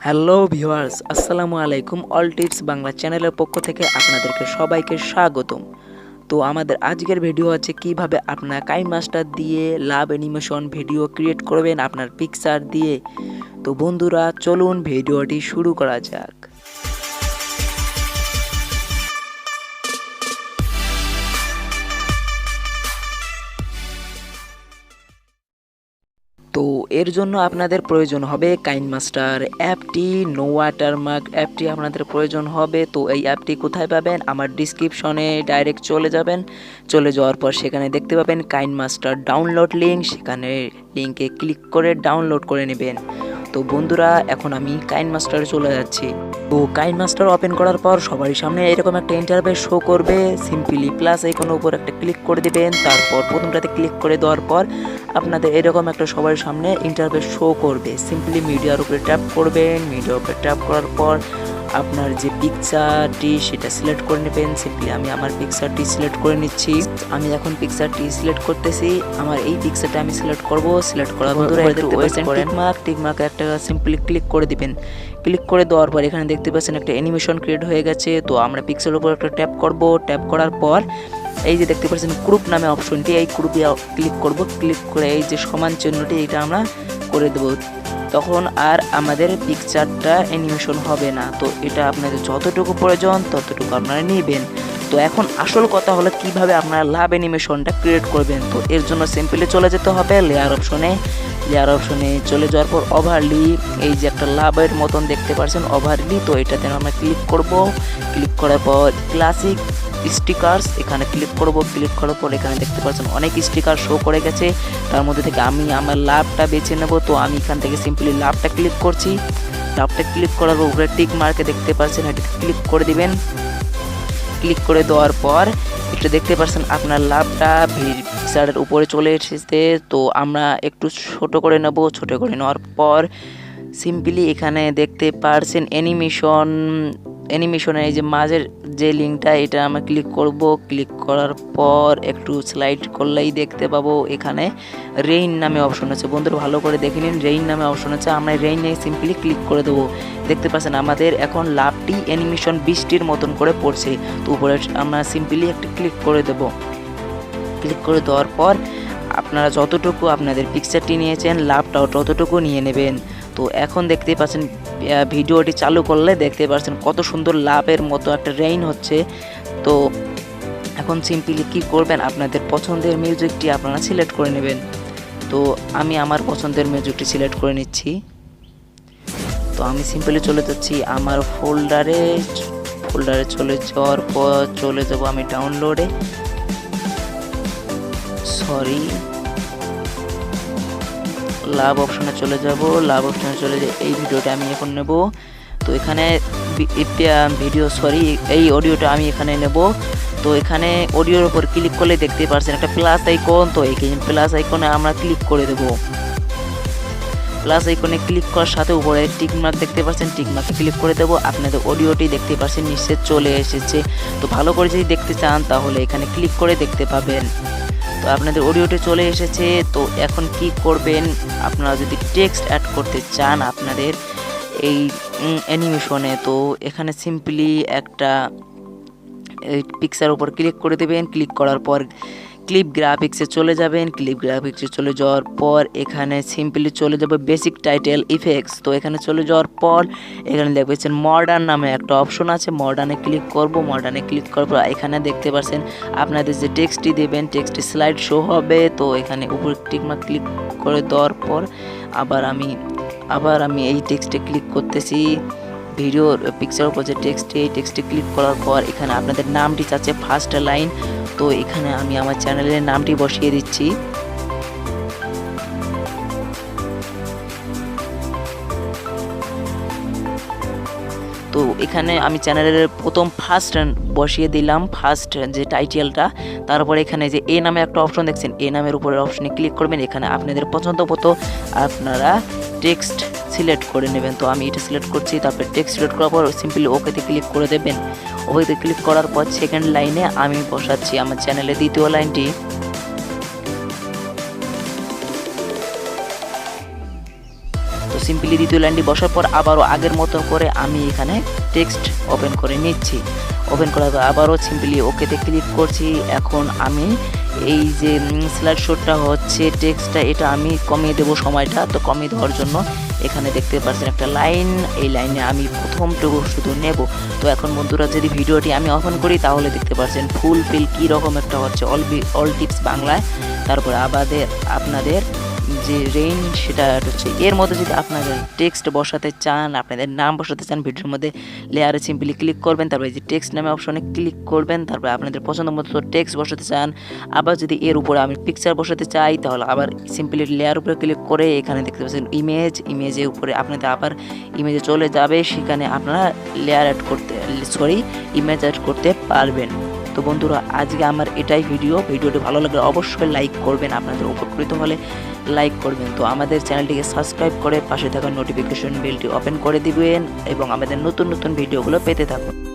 Hello viewers, আসসালামু আলাইকুম। L.T.D Bangla চ্যানেলের পক্ষ থেকে আপনাদেরকে সবাইকে স্বাগতম। তো আমাদের আজকের ভিডিও হচ্ছে কিভাবে আপনার কাইনমাস্টার দিয়ে লাভ অ্যানিমেশন ভিডিও ক্রিয়েট করবেন আপনার পিকচার দিয়ে। তো বন্ধুরা চলুন ভিডিওটি শুরু করা যাক। তো এর জন্য আপনাদের প্রয়োজন হবে কাইনমাস্টার অ্যাপটি, নো ওয়াটারমার্ক অ্যাপটি আপনাদের প্রয়োজন হবে। তো এই অ্যাপটি কোথায় পাবেন? আমার ডিসক্রিপশনে ডাইরেক্ট চলে যাবেন। চলে যাওয়ার পর সেখানে দেখতে পাবেন কাইনমাস্টার ডাউনলোড লিঙ্ক, সেখানে লিঙ্কে ক্লিক করে ডাউনলোড করে নেবেন। তো বন্ধুরা এখন আমি কাইনমাস্টারে চলে যাচ্ছি। তো কাইনমাস্টার ওপেন করার পর সবারই সামনে এরকম একটা ইন্টারফেস শো করবে। সিম্পলি প্লাস আইকনের উপর একটা ক্লিক করে দিবেন, তারপর প্রথমটাতে ক্লিক করে দেওয়ার পর আপনাদের এরকম একটা সবার সামনে ইন্টারফেস শো করবে। সিম্পলি মিডিয়ার উপরে ট্যাপ করবেন। মিডিয়ার উপরে ট্যাপ করার পর আপনার যে পিকচারটি সেটা সিলেক্ট করে নেবেন। সিম্পলি আমি আমার পিকচারটি সিলেক্ট করে নিচ্ছি। আমি এখন পিকচারটি সিলেক্ট করতেছি। আমার এই পিকচারটা আমি সিলেক্ট করব। সিলেক্ট করার পর টিকমার্ক একটা সিম্পলি ক্লিক করে দিবেন। ক্লিক করে দেওয়ার পর এখানে দেখতে পাচ্ছেন একটা অ্যানিমেশন ক্রিয়েট হয়ে গেছে। তো আমরা পিক্সেলের উপর একটা ট্যাপ করব। ট্যাপ করার পর এই যে দেখতে পাচ্ছেন গ্রুপ নামে অপশনটি, এই গ্রুপে ক্লিক করব। ক্লিক করে এই যে সমান চিহ্নটি এটা আমরা করে দেব। তখন আর আমাদের পিকচারটা অ্যানিমেশন হবে না। তো এটা আপনাদের যতটুকু প্রয়োজন ততটুকু আপনারা নেবেন। তো এখন আসল কথা হলো কিভাবে আপনারা লাভ অ্যানিমেশনটা ক্রিয়েট করবেন। তো এর জন্য সিম্পলি চলে যেতে হবে লেয়ার অপশনে। লেয়ার অপশনে চলে যাওয়ার পর ওভারলি, এই যে একটা লাভের মতন দেখতে পাচ্ছেন ওভারলি, তো এটাতে আমরা ক্লিক করব। ক্লিক করার পর ক্লাসিক স্টিকার্স এখানে ক্লিক করব। ক্লিক করার পর এখানে দেখতে পাচ্ছেন অনেক স্টিকার শো করে গেছে। তার মধ্যে থেকে আমি আমার লাভটা বেছে নেব। তো আমি এখান থেকে সিম্পলি লাভটা ক্লিক করছি। লাভটা ক্লিক করার উপরে টিক মার্কে দেখতে পাচ্ছেন, এটাতে ক্লিক করে দিবেন। ক্লিক করে দেওয়ার পর এটা দেখতে পাচ্ছেন আপনার লাভটা পিকচারের উপরে চলে এসেছে। তো আমরা একটু ছোট করে নেব। ছোট করে নেওয়ার পর সিম্পলি এখানে দেখতে পাচ্ছেন অ্যানিমেশনের এই যে মাঝের যে লিঙ্কটা এটা আমরা ক্লিক করব। ক্লিক করার পর একটু স্লাইড করলেই দেখতে পাবো এখানে রেইন নামে অপশন আছে। বন্ধুরা ভালো করে দেখে নিন, রেইন নামে অপশন আছে। আমরা রেইনে সিম্পলি ক্লিক করে দেবো। দেখতে পাচ্ছেন আমাদের এখন লাভটি অ্যানিমেশন বৃষ্টির মতন করে পড়ছে। তো উপরে আমরা সিম্পলি একটা ক্লিক করে দেব। ক্লিক করে দেওয়ার পর আপনারা যতটুকু আপনাদের পিকচারটি নিয়েছেন লাভটাও ততটুকু নিয়ে নেবেন। তো এখন দেখতে পাচ্ছেন ভিডিওটি চালু করলে দেখতে পাচ্ছেন কত সুন্দর লাভের মতো একটা রেইন হচ্ছে। তো এখন সিম্পলি কি করবেন, আপনাদের পছন্দের মিউজিকটি আপনারা সিলেক্ট করে নেবেন। তো আমি আমার পছন্দের মিউজিকটি সিলেক্ট করে নিচ্ছি। তো আমি সিম্পলি চলে যাচ্ছি আমার ফোল্ডারে চলে যাওয়ার পর চলে যাব আমি ডাউনলোডে। লাভ অপশনে চলে যাব। লাভ অপশনে চলে যে এই ভিডিওটা আমি এখন নেব। তো এখানে এই অডিওটা আমি এখানে নেব। তো এখানে অডিওর উপর ক্লিক করলে দেখতে পাচ্ছেন একটা প্লাস আইকন। তো এই প্লাস আইকনে আমরা ক্লিক করে দেব। প্লাস আইকনে ক্লিক করার সাথে উপরে টিকমার্ক দেখতে পাচ্ছেন, টিকমার্কে ক্লিক করে দেব। আপনাদের অডিওটি দেখতে পাচ্ছেন নিশ্চয় চলে এসেছে। তো ভালো করে যদি দেখতে চান তাহলে এখানে ক্লিক করে দেখতে পাবেন। তো আপনাদের অডিওটি চলে এসেছে। তো এখন কি করবেন, আপনারা যদি টেক্সট অ্যাড করতে চান আপনাদের এই অ্যানিমেশনে, তো এখানে সিম্পলি একটা পিকচার উপর ক্লিক করে দেবেন। ক্লিক করার পর ক্লিপ গ্রাফিক্সে চলে যাবেন। ক্লিপ গ্রাফিক্সে চলে যাওয়ার পর এখানে সিম্পলি চলে যাবে বেসিক টাইটেল ইফেক্টস। তো এখানে চলে যাওয়ার পর এখানে দেখবেন মডার্ন নামে একটা অপশন আছে। মডার্নে ক্লিক করব। মডার্নে ক্লিক করার পর এখানে দেখতে পাচ্ছেন আপনাদের যে টেক্সটটি দেবেন টেক্সটটি স্লাইড শো হবে। তো এখানে উপরে টিকমার্ক ক্লিক করে দেওয়ার পর আবার আমি এই টেক্সটে ক্লিক করতেছি। ভিডিওর পিকচার উপর যে টেক্সটটি, এই টেক্সটে ক্লিক করার পর এখানে আপনাদের নামটি চাচ্ছে ফার্স্ট লাইন। তো এখানে আমি আমার চ্যানেলের নামটি বসিয়ে দিচ্ছি। তো এখানে আমি চ্যানেলের প্রথম ফার্স্ট বসিয়ে দিলাম, ফার্স্ট যে টাইটেলটা। তারপরে এখানে যে এ নামে একটা অপশন দেখছেন, এ নামের উপরের অপশনে ক্লিক করবেন। এখানে আপনাদের পছন্দ মতো আপনারা টেক্সট সিলেক্ট করে নেবেন। তো আমি এটা সিলেক্ট করছি। তারপরে টেক্সট সিলেক্ট করার পর সিম্পলি ওকেতে ক্লিক করে দেবেন। ওকেতে ক্লিক করার পর সেকেন্ড লাইনে আমি বসাচ্ছি আমার চ্যানেলের দ্বিতীয় লাইনটি। তো সিম্পলি দ্বিতীয় লাইনটি বসার পর আবারও আগের মতো করে আমি এখানে টেক্সট ওপেন করে নিচ্ছি। ওপেন করার পর আবারও সিম্পলি ওকেতে ক্লিক করছি। এখন আমি এই যে স্লাইড শোটা হচ্ছে টেক্সটটা, এটা আমি কমিয়ে দেবো সময়টা। তো কমিয়ে দেওয়ার জন্য এখানে দেখতে পাচ্ছেন একটা লাইন, এই লাইনে আমি প্রথমটুকু শুধু নেব। তো এখন বন্ধুরা যদি ভিডিওটি আমি ওপেন করি তাহলে দেখতে পাচ্ছেন ফুলফিল কীরকম একটা হচ্ছে অল টিপস বাংলায়। তারপরে আপনাদের যে রেঞ্জ সেটা হচ্ছে। এর মধ্যে যদি আপনাদের টেক্সট বসাতে চান, আপনাদের নাম বসাতে চান, ভিডিওর মধ্যে লেয়ারে সিম্পলি ক্লিক করবেন, তারপরে এই যে টেক্সট নামে অপশনে ক্লিক করবেন, তারপরে আপনাদের পছন্দ মতো টেক্সট বসাতে চান। আবার যদি এর উপরে আমি পিকচার বসাতে চাই তাহলে আবার সিম্পলি লেয়ার উপরে ক্লিক করে এখানে দেখতে পাচ্ছেন ইমেজের উপরে আপনাদের আবার ইমেজে চলে যাবে, সেখানে আপনারা লেয়ার অ্যাড করতে ইমেজ অ্যাড করতে পারবেন। তো বন্ধুরা আজকে আমার এটাই ভিডিওটি ভালো লাগলে অবশ্যই লাইক করবেন, আপনাদের উপকৃত হলে লাইক করবেন। তো আমাদের চ্যানেলটিকে সাবস্ক্রাইব করে পাশে থাকা নোটিফিকেশন বেলটি ওপেন করে দিবেন এবং আমাদের নতুন ভিডিওগুলো পেতে থাকুন।